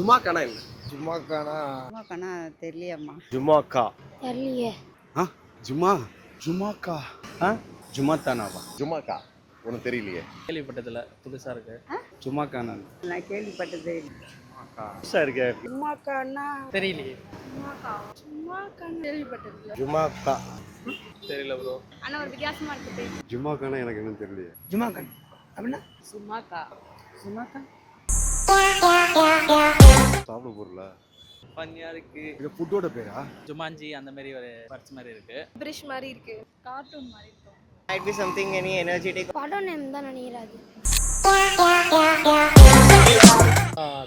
ஜுமாக்கானா என்ன? ஜும்மாக்கானா தெரியலையம்மா. ஜுமாக்கா தெரியலையே. ஜும்மா ஜும்மாக்கா ஜுமாத்தானாவா? ஜுமாக்கா ஒன்றும் தெரியலையே. கேள்விப்பட்டதில்ல, புதுசாக இருக்கு. ஜும்மாக்கானா நான் கேள்விப்பட்டதே இல்லை. புதுசாக இருக்கு. ஜும்மாக்கானா தெரியலையே. கேள்விப்பட்டதில்ல. ஜுமாக்கா தெரியல ப்ரோ. ஆனா ஒரு வித்தியாசமா இருக்குது. ஜும்மாக்கானா எனக்கு என்ன தெரியலையே. ஜும்மாக்கான் அப்படின்னா சும்மாக்கா. ஜும்மாக்கான் சாப்பிட பொருளா? ஃபன்னியா இருக்கு. இது ஃபுட்டோட பேரா? ஜுமான்ஜி அந்த மாதிரி ஒரு பர்ட்ஸ் மாதிரி இருக்கு. பிரிஷ் மாதிரி இருக்கு. கார்ட்டூன் மாதிரி இருக்கும். Might be something any energetic. படம் நேம் தான் நினைக்கிறேன் அது.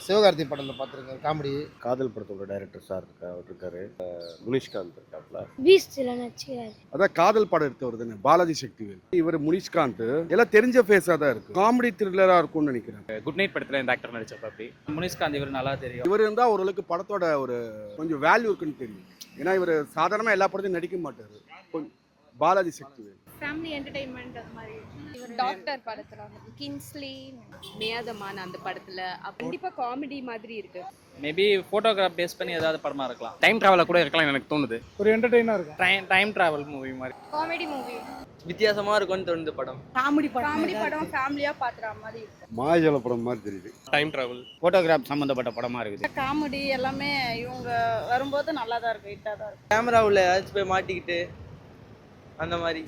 சிவகார்த்தி படத்தில் பார்த்துருக்கேன் காமெடி. காதல் படத்தோட டைரக்டர் சார் இருக்காரு. முனிஷ்காந்த் இருக்காப்ல. பீஸ்ட்ல நடிச்சிருக்காரு. அதான் காதல் படம் எடுத்தவர் தானே, பாலாஜி சக்திவேல். இவர் முனிஷ்காந்த். எல்லாம் தெரிஞ்ச ஃபேஸா தான் இருக்கு. காமெடி த்ரில்லரா இருக்கும்னு நினைக்கிறேன். குட் நைட் படத்தில் இந்த ஆக்டர் நடிச்சப்ப அப்படி. முனிஷ்காந்த் இவர் நல்லா தெரியும். இவர் இருந்தா ஓரளவுக்கு படத்தோட ஒரு கொஞ்சம் வேல்யூ இருக்குன்னு தெரியும். ஏன்னா இவர் சாதாரணமா எல்லா படத்தையும் நடிக்க மாட்டாரு. கொஞ்சம் பாலாஜி சக்திவேல். ஃபேமிலி என்டர்டெயின்மெண்ட் அது மாதிரி. டாக்டர் படத்துல கிங்ஸ்லி மேதமான அந்த படத்துல கண்டிப்பா காமெடி மாதிரி இருக்கு. மேபி ஃபோட்டோகிராஃப் பேஸ் பண்ணி ஏதாவது படமா இருக்கலாம். டைம் டிராவலாக கூட இருக்கலாம் எனக்கு தோணுது. ஒரு என்டர்டெயினாக இருக்கும். டைம் டிராவல் மூவி மாதிரி காமெடி மூவி. வித்தியாசமா இருக்கும்னு தோணுது படம். காமெடி படம் காமெடி படம் ஃபேமிலியா பாக்குற மாதிரி இருக்கு. மாயாஜால படம் மாதிரி தெரியுது. டைம் டிராவல் ஃபோட்டோகிராஃப் சம்மந்தப்பட்ட படமாக இருக்குது. காமெடி எல்லாமே இவங்க வரும்போது நல்லா தான் இருக்கும், ஹிட்டாக தான் இருக்கும். கேமராவில் ஏதாச்சும் போய் மாட்டிக்கிட்டு அந்த மாதிரி